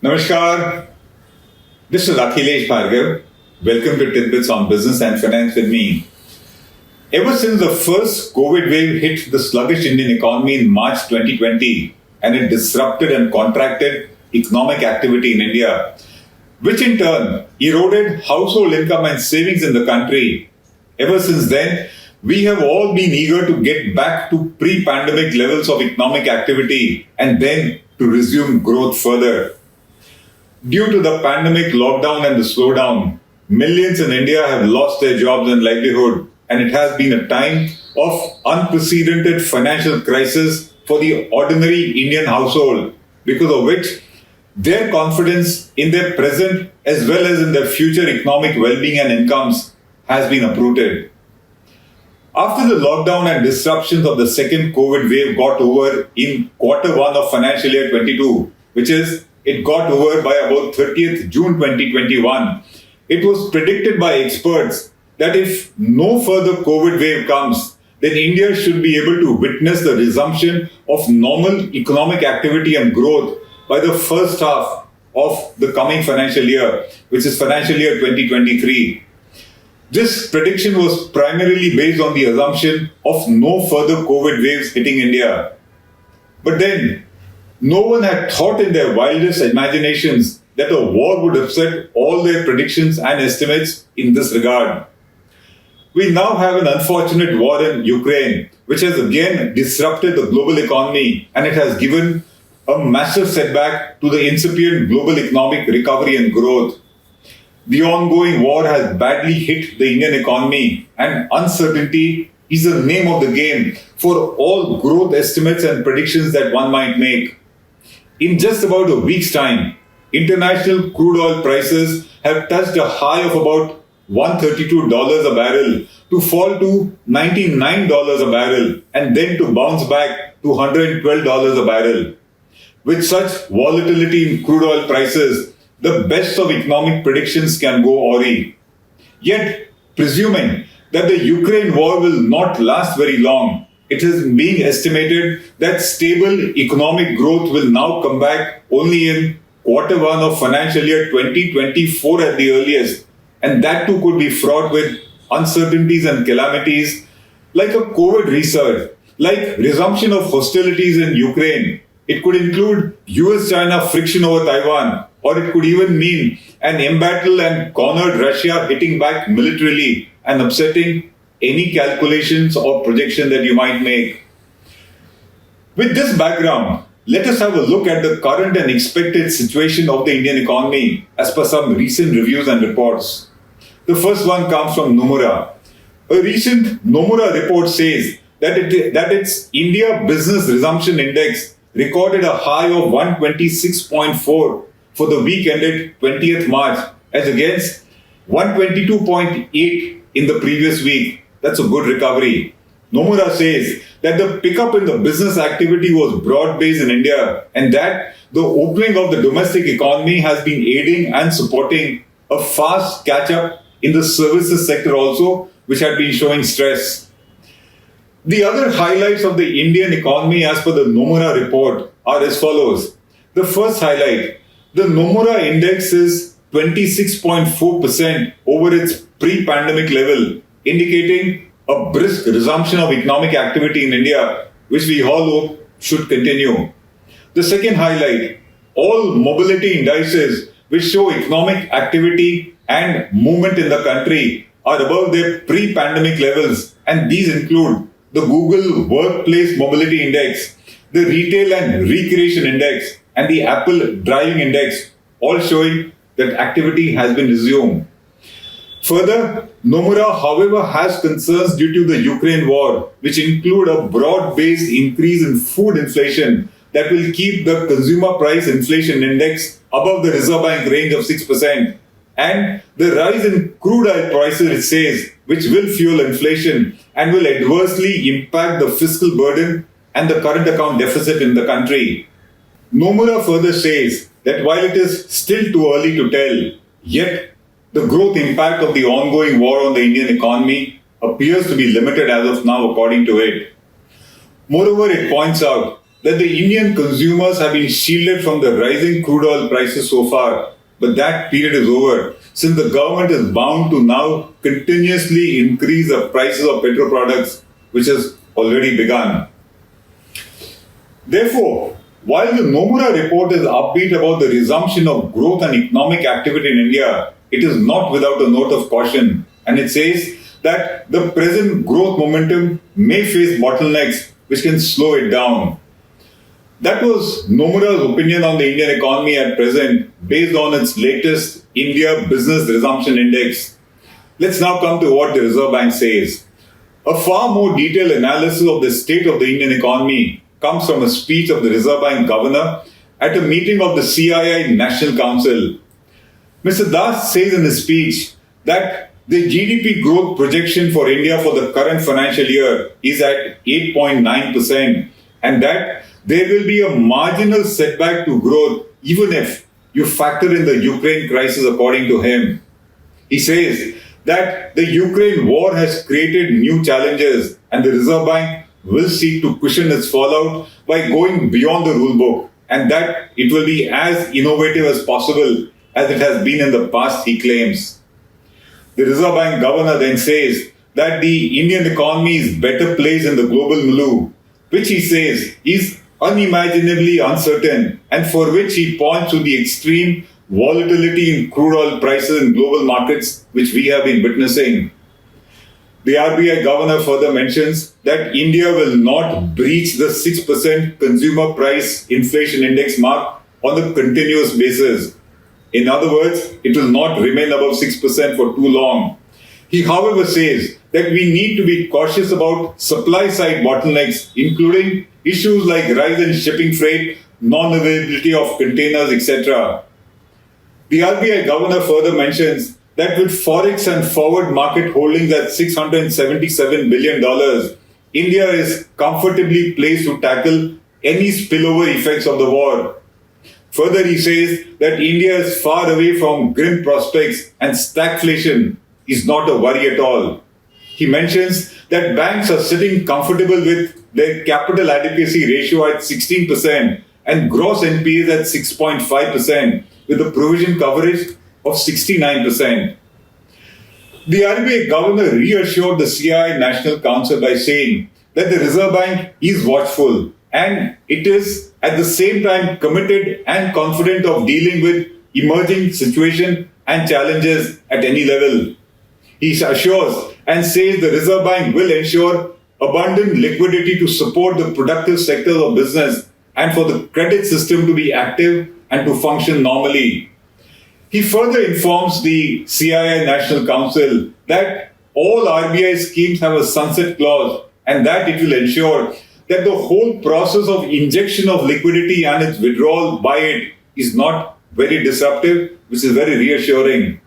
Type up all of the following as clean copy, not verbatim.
Namaskar. This is Akhilesh Bhargava. Welcome to Tit-Bits on Business and Finance with me. Ever since the first COVID wave hit the sluggish Indian economy in March 2020 and it disrupted and contracted economic activity in India, which in turn eroded household income and savings in the country, ever since then, we have all been eager to get back to pre-pandemic levels of economic activity and then to resume growth further. Due to the pandemic lockdown and the slowdown, millions in India have lost their jobs and livelihood, and it has been a time of unprecedented financial crisis for the ordinary Indian household, because of which their confidence in their present as well as in their future economic well-being and incomes has been uprooted. After the lockdown and disruptions of the second COVID wave got over in Q1 of financial year 22, which is it got over by about 30th June 2021, it was predicted by experts that if no further COVID wave comes, then India should be able to witness the resumption of normal economic activity and growth by the first half of the coming financial year, which is financial year 2023. This prediction was primarily based on the assumption of no further COVID waves hitting India. But then, no one had thought in their wildest imaginations that a war would upset all their predictions and estimates in this regard. We now have an unfortunate war in Ukraine, which has again disrupted the global economy, and it has given a massive setback to the incipient global economic recovery and growth. The ongoing war has badly hit the Indian economy, and uncertainty is the name of the game for all growth estimates and predictions that one might make. In just about a week's time, international crude oil prices have touched a high of about $132 a barrel to fall to $99 a barrel and then to bounce back to $112 a barrel. With such volatility in crude oil prices, the best of economic predictions can go awry. Yet, presuming that the Ukraine war will not last very long, it is being estimated that stable economic growth will now come back only in Q1 of financial year 2024 at the earliest, and that too could be fraught with uncertainties and calamities like a COVID resurge, like resumption of hostilities in Ukraine. It could include US-China friction over Taiwan, or it could even mean an embattled and cornered Russia hitting back militarily and upsetting any calculations or projection that you might make. With this background, let us have a look at the current and expected situation of the Indian economy as per some recent reviews and reports. The first one comes from Nomura. A recent Nomura report says that its India Business Resumption Index recorded a high of 126.4 for the week ended 20th March as against 122.8 in the previous week. That's a good recovery. Nomura says that the pickup in the business activity was broad-based in India and that the opening of the domestic economy has been aiding and supporting a fast catch-up in the services sector also, which had been showing stress. The other highlights of the Indian economy as per the Nomura report are as follows. The first highlight, the Nomura index is 26.4% over its pre-pandemic level, indicating a brisk resumption of economic activity in India, which we all hope should continue. The second highlight, all mobility indices which show economic activity and movement in the country are above their pre-pandemic levels, and these include the Google Workplace Mobility Index, the Retail and Recreation Index, and the Apple Driving Index, all showing that activity has been resumed. Further, Nomura, however, has concerns due to the Ukraine war, which include a broad-based increase in food inflation that will keep the consumer price inflation index above the Reserve Bank range of 6%, and the rise in crude oil prices, it says, which will fuel inflation and will adversely impact the fiscal burden and the current account deficit in the country. Nomura further says that while it is still too early to tell, yet the growth impact of the ongoing war on the Indian economy appears to be limited as of now according to it. Moreover, it points out that the Indian consumers have been shielded from the rising crude oil prices so far, but that period is over since the government is bound to now continuously increase the prices of petro products, which has already begun. Therefore, while the Nomura report is upbeat about the resumption of growth and economic activity in India, it is not without a note of caution, and it says that the present growth momentum may face bottlenecks which can slow it down. That was Nomura's opinion on the Indian economy at present based on its latest India Business Resumption Index. Let's now come to what the Reserve Bank says. A far more detailed analysis of the state of the Indian economy comes from a speech of the Reserve Bank Governor at a meeting of the CII National Council. Mr. Das says in his speech that the GDP growth projection for India for the current financial year is at 8.9%, and that there will be a marginal setback to growth even if you factor in the Ukraine crisis, according to him. He says that the Ukraine war has created new challenges and the Reserve Bank will seek to cushion its fallout by going beyond the rule book, and that it will be as innovative as possible as it has been in the past, he claims. The Reserve Bank Governor then says that the Indian economy is better placed in the global milieu, which he says is unimaginably uncertain and for which he points to the extreme volatility in crude oil prices in global markets which we have been witnessing. The RBI governor further mentions that India will not breach the 6% consumer price inflation index mark on a continuous basis. In other words, it will not remain above 6% for too long. He, however, says that we need to be cautious about supply-side bottlenecks, including issues like rise in shipping freight, non-availability of containers, etc. The RBI governor further mentions that with forex and forward market holdings at $677 billion, India is comfortably placed to tackle any spillover effects of the war. Further, he says that India is far away from grim prospects and stagflation is not a worry at all. He mentions that banks are sitting comfortable with their capital adequacy ratio at 16% and gross NPAs at 6.5% with a provision coverage of 69%. The RBI governor reassured the CII National Council by saying that the Reserve Bank is watchful and it is at the same time committed and confident of dealing with emerging situations and challenges at any level. He assures and says the Reserve Bank will ensure abundant liquidity to support the productive sectors of business and for the credit system to be active and to function normally. He further informs the CII National Council that all RBI schemes have a sunset clause and that it will ensure that the whole process of injection of liquidity and its withdrawal by it is not very disruptive, which is very reassuring.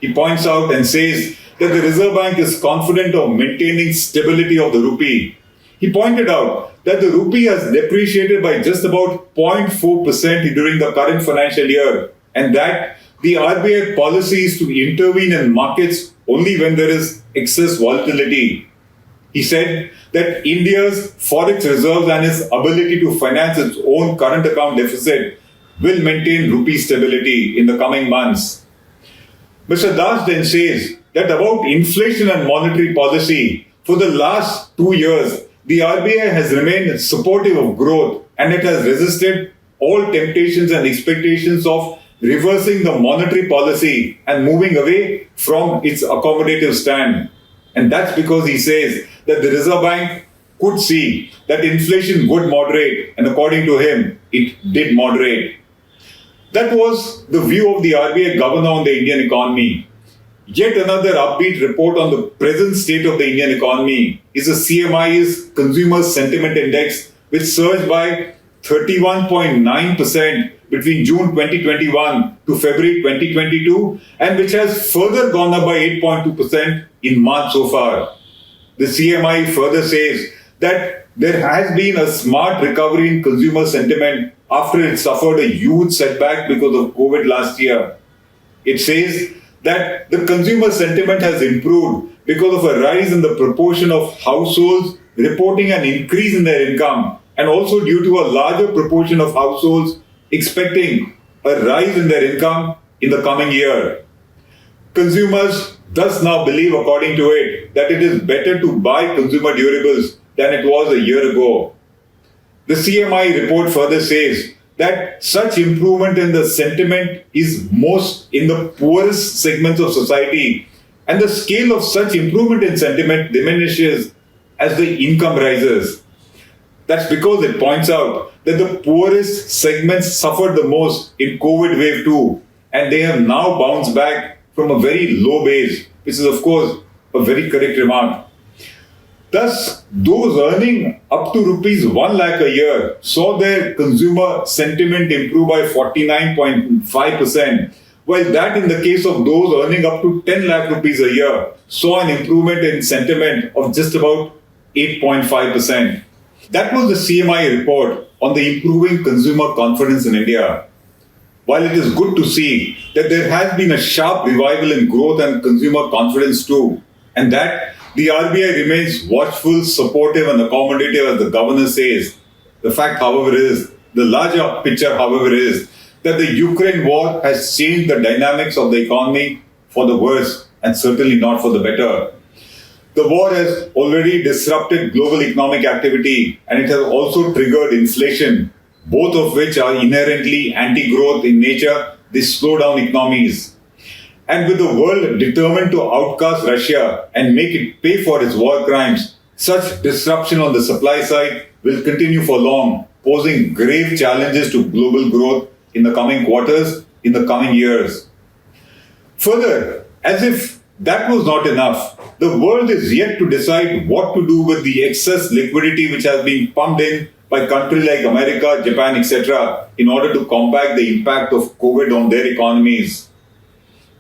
He points out and says that the Reserve Bank is confident of maintaining stability of the rupee. He pointed out that the rupee has depreciated by just about 0.4% during the current financial year and that the RBI policy is to intervene in markets only when there is excess volatility. He said that India's forex reserves and its ability to finance its own current account deficit will maintain rupee stability in the coming months. Mr. Das then says that about inflation and monetary policy, for the last 2 years, the RBI has remained supportive of growth and it has resisted all temptations and expectations of reversing the monetary policy and moving away from its accommodative stand. And that's because he says that the Reserve Bank could see that inflation would moderate, and according to him, it did moderate. That was the view of the RBI governor on the Indian economy. Yet another upbeat report on the present state of the Indian economy is the CMI's Consumer Sentiment Index, which surged by 31.9% between June 2021 to February 2022, and which has further gone up by 8.2% in March so far. The CMI further says that there has been a smart recovery in consumer sentiment after it suffered a huge setback because of COVID last year. It says that the consumer sentiment has improved because of a rise in the proportion of households reporting an increase in their income and also due to a larger proportion of households expecting a rise in their income in the coming year. Consumers thus now believe, according to it, that it is better to buy consumer durables than it was a year ago. The CMI report further says that such improvement in the sentiment is most in the poorest segments of society, and the scale of such improvement in sentiment diminishes as the income rises. That's because it points out that the poorest segments suffered the most in COVID wave 2, and they have now bounced back from a very low base, which is of course a very correct remark. Thus, those earning up to rupees 1 lakh a year saw their consumer sentiment improve by 49.5%, while that in the case of those earning up to 10 lakh rupees a year saw an improvement in sentiment of just about 8.5%. That was the CMI report on the improving consumer confidence in India. While it is good to see that there has been a sharp revival in growth and consumer confidence too, and that the RBI remains watchful, supportive and accommodative as the governor says, the fact, however, is, the larger picture, however, is that the Ukraine war has changed the dynamics of the economy for the worse and certainly not for the better. The war has already disrupted global economic activity and it has also triggered inflation, both of which are inherently anti-growth in nature. They slow down economies. And with the world determined to outcast Russia and make it pay for its war crimes, such disruption on the supply side will continue for long, posing grave challenges to global growth in the coming quarters, in the coming years. Further, as if that was not enough, the world is yet to decide what to do with the excess liquidity which has been pumped in by countries like America, Japan, etc. in order to combat the impact of COVID on their economies.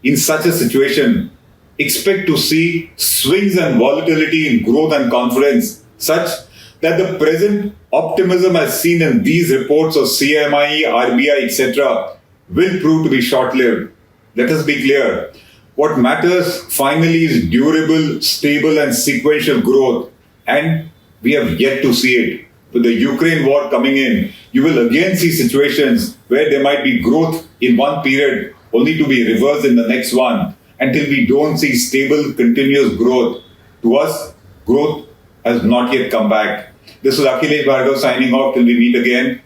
In such a situation, expect to see swings and volatility in growth and confidence such that the present optimism as seen in these reports of CMI, RBI, etc. will prove to be short-lived. Let us be clear. What matters finally is durable, stable and sequential growth, and we have yet to see it. With the Ukraine war coming in, you will again see situations where there might be growth in one period only to be reversed in the next one until we don't see stable, continuous growth. To us, growth has not yet come back. This is Akhilesh Bhargava signing off till we meet again.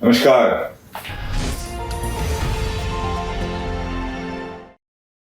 Namaskar.